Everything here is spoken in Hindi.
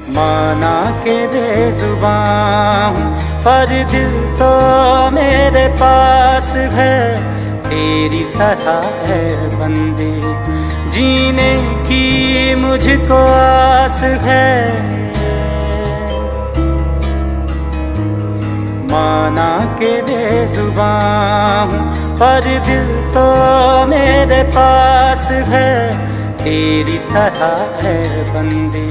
माना के बेजुबां हूँ पर दिल तो मेरे पास है, तेरी तरह है बंदी जीने की मुझको आस है। माना के बेजुबां हूँ पर दिल तो मेरे पास है, तेरी तरह है बंदी